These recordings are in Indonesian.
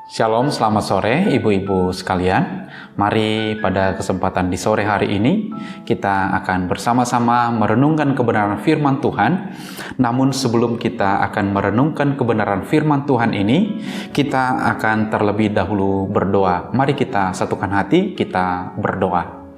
Shalom, selamat sore ibu-ibu sekalian. Mari pada kesempatan di sore hari ini kita akan bersama-sama merenungkan kebenaran firman Tuhan. Namun sebelum kita akan merenungkan kebenaran firman Tuhan ini, kita akan terlebih dahulu berdoa. Mari kita satukan hati, kita berdoa.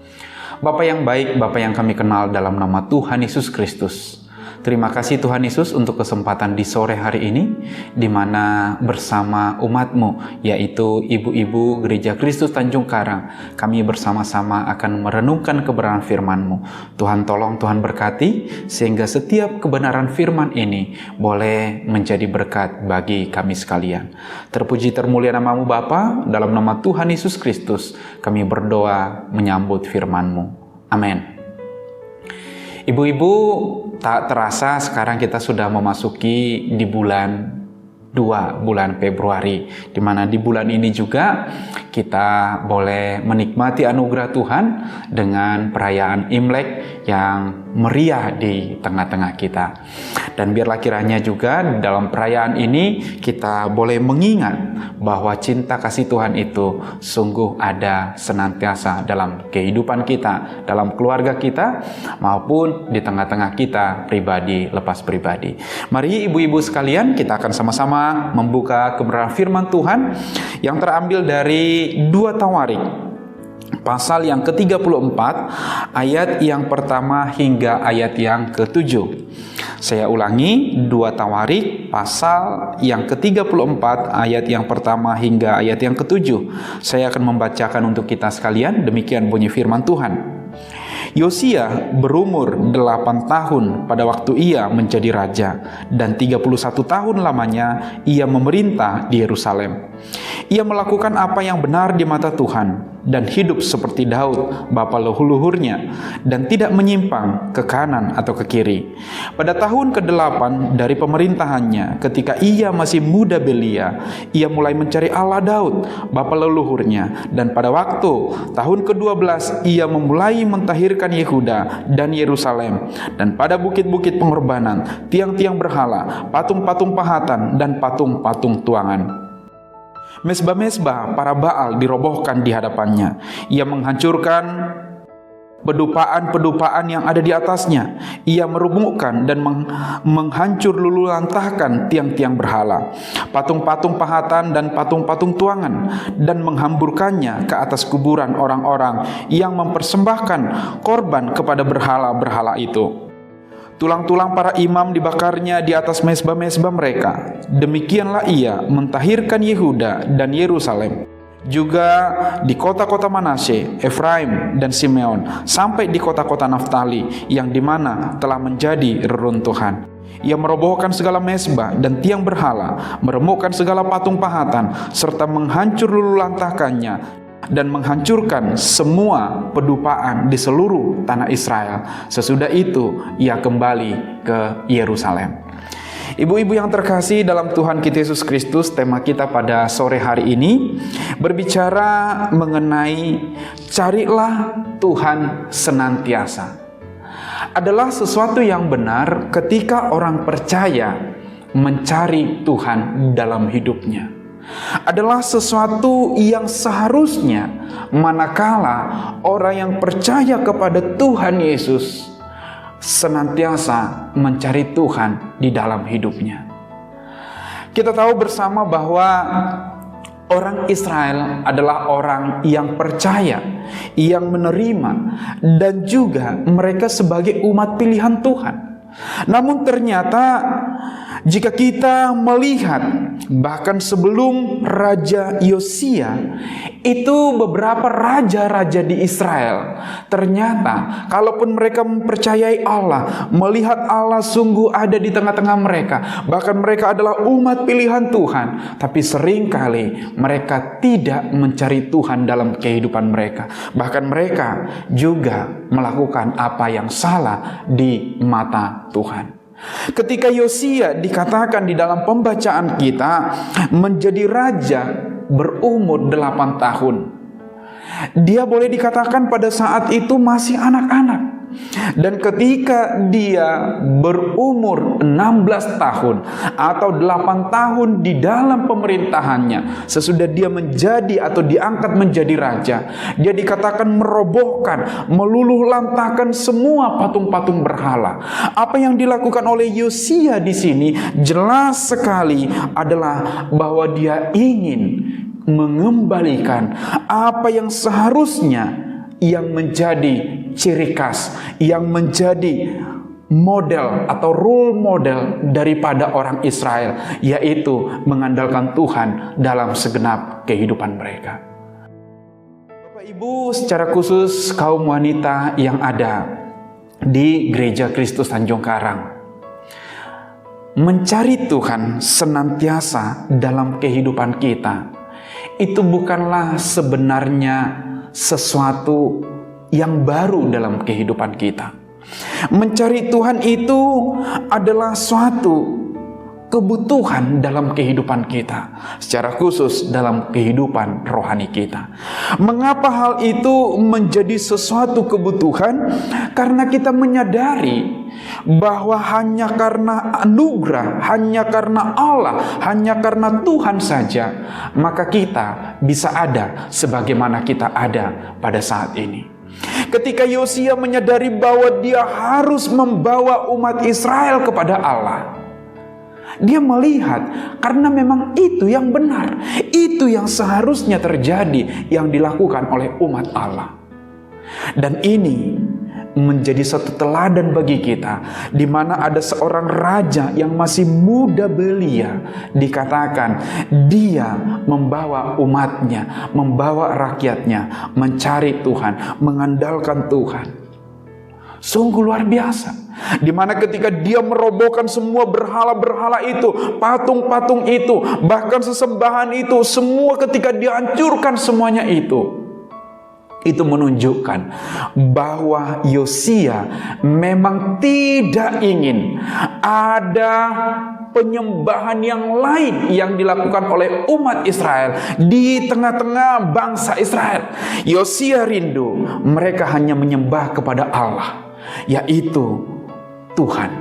Bapa yang baik, Bapa yang kami kenal dalam nama Tuhan Yesus Kristus. Terima kasih Tuhan Yesus untuk kesempatan di sore hari ini, di mana bersama umat-Mu, yaitu ibu-ibu Gereja Kristus Tanjung Karang, kami bersama-sama akan merenungkan kebenaran firman-Mu. Tuhan tolong, Tuhan berkati, sehingga setiap kebenaran firman ini boleh menjadi berkat bagi kami sekalian. Terpuji termulia nama-Mu Bapa, dalam nama Tuhan Yesus Kristus, kami berdoa menyambut firman-Mu. Amin. Ibu-ibu, tak terasa sekarang kita sudah memasuki di bulan 2, bulan Februari, di mana di bulan ini juga kita boleh menikmati anugerah Tuhan dengan perayaan Imlek yang meriah di tengah-tengah kita. Dan biarlah kiranya juga dalam perayaan ini kita boleh mengingat bahwa cinta kasih Tuhan itu sungguh ada senantiasa dalam kehidupan kita, dalam keluarga kita, maupun di tengah-tengah kita pribadi lepas pribadi. Mari ibu-ibu sekalian, kita akan sama-sama membuka kebenaran firman Tuhan yang terambil dari 2 Tawarik pasal yang ke-34 ayat yang pertama hingga ayat yang ke-7. Saya ulangi, 2 Tawarik pasal yang ke-34 ayat yang pertama hingga ayat yang ke-7. Saya akan membacakan untuk kita sekalian, demikian bunyi firman Tuhan. Yosia berumur 8 tahun pada waktu ia menjadi raja, dan 31 tahun lamanya ia memerintah di Yerusalem. Ia melakukan apa yang benar di mata Tuhan dan hidup seperti Daud bapa leluhurnya, dan tidak menyimpang ke kanan atau ke kiri. Pada tahun ke-8 dari pemerintahannya, ketika ia masih muda belia, ia mulai mencari Allah Daud bapa leluhurnya, dan pada waktu tahun ke-12 ia memulai mentahirkan Yehuda dan Yerusalem, dan pada bukit-bukit pengorbanan, tiang-tiang berhala, patung-patung pahatan, dan patung-patung tuangan. Mesbah-mesbah para Baal dirobohkan di hadapannya. Ia menghancurkan pedupaan-pedupaan yang ada di atasnya. Ia merumukkan dan menghancur lululantahkan tiang-tiang berhala, patung-patung pahatan dan patung-patung tuangan, dan menghamburkannya ke atas kuburan orang-orang yang mempersembahkan korban kepada berhala-berhala itu. Tulang-tulang para imam dibakarnya di atas mesbah-mesbah mereka. Demikianlah ia mentahirkan Yehuda dan Yerusalem, juga di kota-kota Manasye, Efraim dan Simeon, sampai di kota-kota Naftali yang dimana telah menjadi reruntuhan. Ia merobohkan segala mesbah dan tiang berhala, meremukkan segala patung pahatan, serta menghancur lululantahkannya, dan menghancurkan semua pedupaan di seluruh tanah Israel. Sesudah itu ia kembali ke Yerusalem. Ibu-ibu yang terkasih dalam Tuhan kita Yesus Kristus, tema kita pada sore hari ini berbicara mengenai carilah Tuhan senantiasa. Adalah sesuatu yang benar ketika orang percaya mencari Tuhan dalam hidupnya. Adalah sesuatu yang seharusnya manakala orang yang percaya kepada Tuhan Yesus senantiasa mencari Tuhan di dalam hidupnya. Kita tahu bersama bahwa orang Israel adalah orang yang percaya, yang menerima, dan juga mereka sebagai umat pilihan Tuhan. Namun ternyata jika kita melihat bahkan sebelum Raja Yosia, itu beberapa raja-raja di Israel, ternyata kalaupun mereka mempercayai Allah, melihat Allah sungguh ada di tengah-tengah mereka, bahkan mereka adalah umat pilihan Tuhan, tapi seringkali mereka tidak mencari Tuhan dalam kehidupan mereka. Bahkan mereka juga melakukan apa yang salah di mata Tuhan. Ketika Yosia dikatakan di dalam pembacaan kita menjadi raja berumur 8 tahun, dia boleh dikatakan pada saat itu masih anak-anak. Dan ketika dia berumur 16 tahun atau 8 tahun di dalam pemerintahannya, sesudah dia menjadi atau diangkat menjadi raja, dia dikatakan merobohkan, meluluh lantakan semua patung-patung berhala. Apa yang dilakukan oleh Yosia di sini jelas sekali adalah bahwa dia ingin mengembalikan apa yang seharusnya yang menjadi ciri khas, yang menjadi model atau role model daripada orang Israel, yaitu mengandalkan Tuhan dalam segenap kehidupan mereka. Bapak Ibu, secara khusus kaum wanita yang ada di Gereja Kristus Tanjung Karang, mencari Tuhan senantiasa dalam kehidupan kita, itu bukanlah sebenarnya sesuatu yang baru dalam kehidupan kita. Mencari Tuhan itu adalah suatu kebutuhan dalam kehidupan kita, secara khusus dalam kehidupan rohani kita. Mengapa hal itu menjadi sesuatu kebutuhan? Karena kita menyadari bahwa hanya karena anugerah, hanya karena Allah, hanya karena Tuhan saja, maka kita bisa ada sebagaimana kita ada pada saat ini. Ketika Yosia menyadari bahwa dia harus membawa umat Israel kepada Allah, dia melihat karena memang itu yang benar, itu yang seharusnya terjadi, yang dilakukan oleh umat Allah. Dan ini menjadi satu teladan bagi kita, di mana ada seorang raja yang masih muda belia, dikatakan dia membawa umatnya, membawa rakyatnya mencari Tuhan, mengandalkan Tuhan. Sungguh luar biasa, di mana ketika dia merobohkan semua berhala-berhala itu, patung-patung itu, bahkan sesembahan itu, semua ketika dia hancurkan semuanya itu menunjukkan bahwa Yosia memang tidak ingin ada penyembahan yang lain yang dilakukan oleh umat Israel di tengah-tengah bangsa Israel. Yosia rindu mereka hanya menyembah kepada Allah, yaitu Tuhan,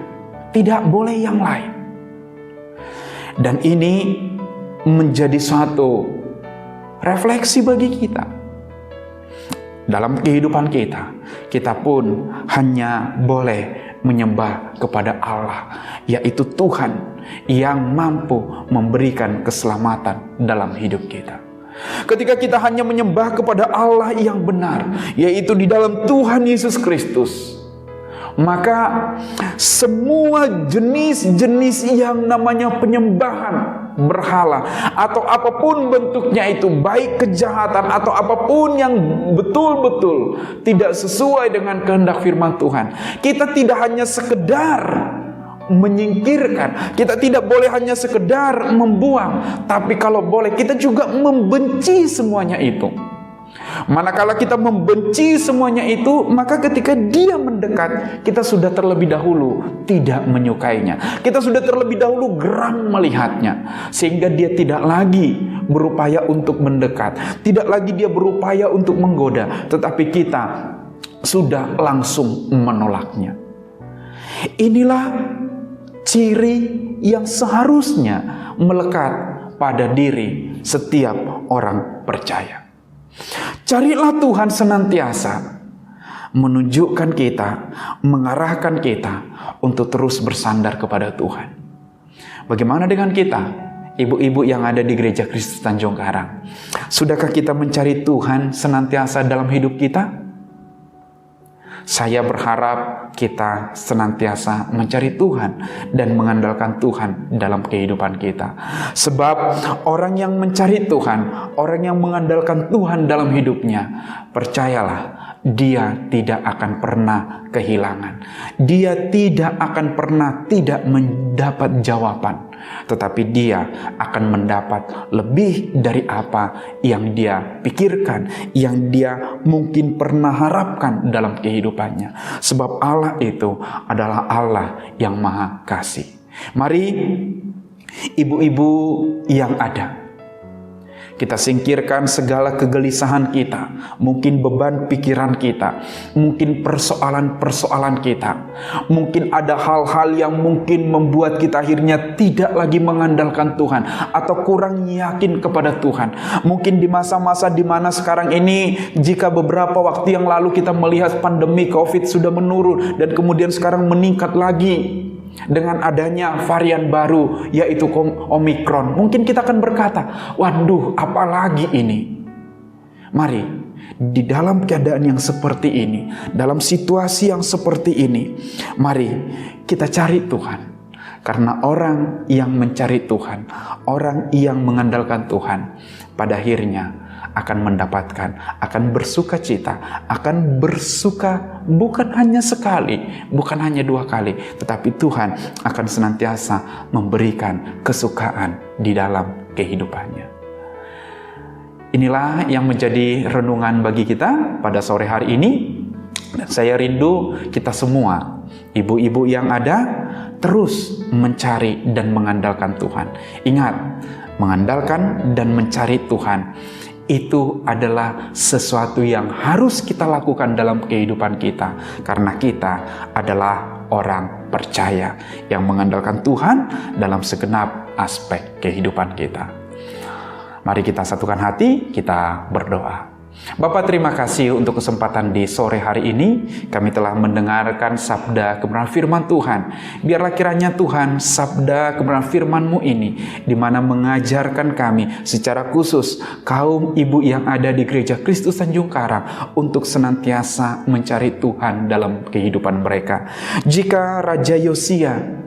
tidak boleh yang lain. Dan ini menjadi suatu refleksi bagi kita. Dalam kehidupan kita, kita pun hanya boleh menyembah kepada Allah, yaitu Tuhan yang mampu memberikan keselamatan dalam hidup kita. Ketika kita hanya menyembah kepada Allah yang benar, yaitu di dalam Tuhan Yesus Kristus, maka semua jenis-jenis yang namanya penyembahan berhala atau apapun bentuknya itu, baik kejahatan atau apapun yang betul-betul tidak sesuai dengan kehendak firman Tuhan, kita tidak hanya sekedar menyingkirkan, kita tidak boleh hanya sekedar membuang, tapi kalau boleh kita juga membenci semuanya itu. Manakala kita membenci semuanya itu, maka ketika dia mendekat, kita sudah terlebih dahulu tidak menyukainya. Kita sudah terlebih dahulu geram melihatnya, sehingga dia tidak lagi berupaya untuk mendekat, tidak lagi dia berupaya untuk menggoda, tetapi kita sudah langsung menolaknya. Inilah ciri yang seharusnya melekat pada diri setiap orang percaya. Carilah Tuhan senantiasa menunjukkan kita, mengarahkan kita untuk terus bersandar kepada Tuhan. Bagaimana dengan kita, ibu-ibu yang ada di Gereja Kristus Tanjung Karang? Sudahkah kita mencari Tuhan senantiasa dalam hidup kita? Saya berharap kita senantiasa mencari Tuhan dan mengandalkan Tuhan dalam kehidupan kita. Sebab orang yang mencari Tuhan, orang yang mengandalkan Tuhan dalam hidupnya, percayalah, dia tidak akan pernah kehilangan. Dia tidak akan pernah tidak mendapat jawaban. Tetapi dia akan mendapat lebih dari apa yang dia pikirkan, yang dia mungkin pernah harapkan dalam kehidupannya. Sebab Allah itu adalah Allah yang Maha Kasih. Mari ibu-ibu yang ada, Kita singkirkan segala kegelisahan kita, mungkin beban pikiran kita, mungkin persoalan-persoalan kita. Mungkin ada hal-hal yang mungkin membuat kita akhirnya tidak lagi mengandalkan Tuhan atau kurang yakin kepada Tuhan. Mungkin di masa-masa di mana sekarang ini, jika beberapa waktu yang lalu kita melihat pandemi COVID sudah menurun dan kemudian sekarang meningkat lagi dengan adanya varian baru yaitu Omikron. Mungkin kita akan berkata, waduh, apalagi ini? Mari, di dalam keadaan yang seperti ini, dalam situasi yang seperti ini, mari kita cari Tuhan. Karena orang yang mencari Tuhan, orang yang mengandalkan Tuhan, pada akhirnya akan mendapatkan, akan bersuka cita, akan bersuka bukan hanya sekali, bukan hanya 2 kali, tetapi Tuhan akan senantiasa memberikan kesukaan di dalam kehidupannya. Inilah yang menjadi renungan bagi kita pada sore hari ini. Dan saya rindu kita semua, ibu-ibu yang ada, terus mencari dan mengandalkan Tuhan. Ingat, mengandalkan dan mencari Tuhan itu adalah sesuatu yang harus kita lakukan dalam kehidupan kita, karena kita adalah orang percaya yang mengandalkan Tuhan dalam segenap aspek kehidupan kita. Mari kita satukan hati, kita berdoa. Bapa, terima kasih untuk kesempatan di sore hari ini. Kami telah mendengarkan sabda kebenaran firman Tuhan. Biarlah kiranya Tuhan, sabda kebenaran firman-Mu ini, di mana mengajarkan kami secara khusus kaum ibu yang ada di Gereja Kristus Tanjung Karang untuk senantiasa mencari Tuhan dalam kehidupan mereka. Jika Raja Yosia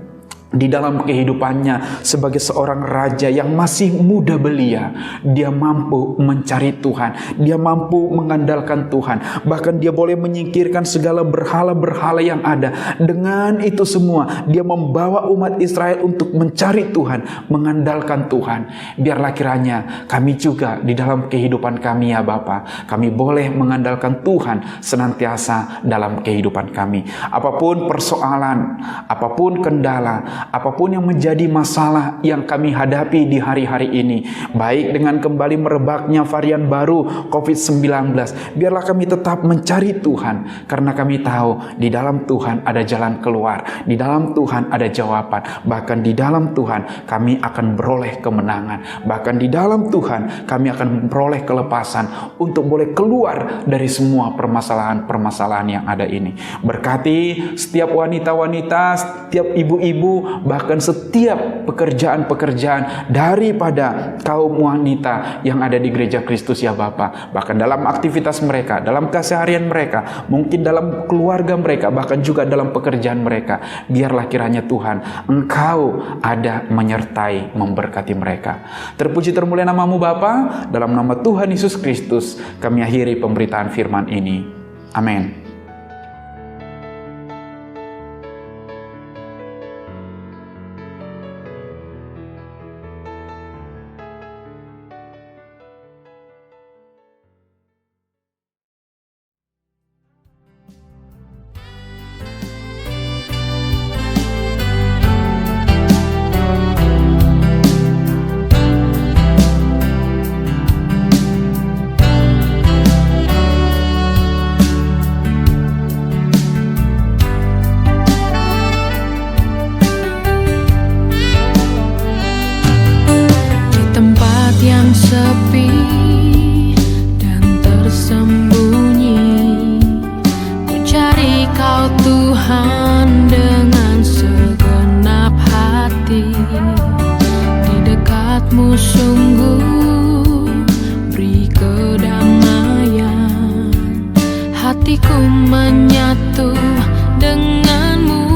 di dalam kehidupannya sebagai seorang raja yang masih muda belia, dia mampu mencari Tuhan, dia mampu mengandalkan Tuhan, bahkan dia boleh menyingkirkan segala berhala-berhala yang ada. Dengan itu semua, dia membawa umat Israel untuk mencari Tuhan, mengandalkan Tuhan. Biarlah kiranya kami juga di dalam kehidupan kami, ya Bapa, kami boleh mengandalkan Tuhan senantiasa dalam kehidupan kami. Apapun persoalan, apapun kendala, apapun yang menjadi masalah yang kami hadapi di hari-hari ini, baik dengan kembali merebaknya varian baru COVID-19, biarlah kami tetap mencari Tuhan, karena kami tahu di dalam Tuhan ada jalan keluar, di dalam Tuhan ada jawaban, bahkan di dalam Tuhan kami akan beroleh kemenangan, bahkan di dalam Tuhan kami akan memperoleh kelepasan untuk boleh keluar dari semua permasalahan-permasalahan yang ada ini. Berkati setiap wanita-wanita, setiap ibu-ibu, bahkan setiap pekerjaan-pekerjaan daripada kaum wanita yang ada di Gereja Kristus, ya Bapa. Bahkan dalam aktivitas mereka, dalam keseharian mereka, mungkin dalam keluarga mereka, bahkan juga dalam pekerjaan mereka. Biarlah kiranya Tuhan, Engkau ada menyertai, memberkati mereka. Terpuji termulia nama-Mu Bapa. Dalam nama Tuhan Yesus Kristus kami akhiri pemberitaan firman ini. Amin. Sepi dan tersembunyi, ku cari Kau Tuhan dengan segenap hati. Di dekat-Mu sungguh beri kedamaian, hatiku menyatu dengan-Mu.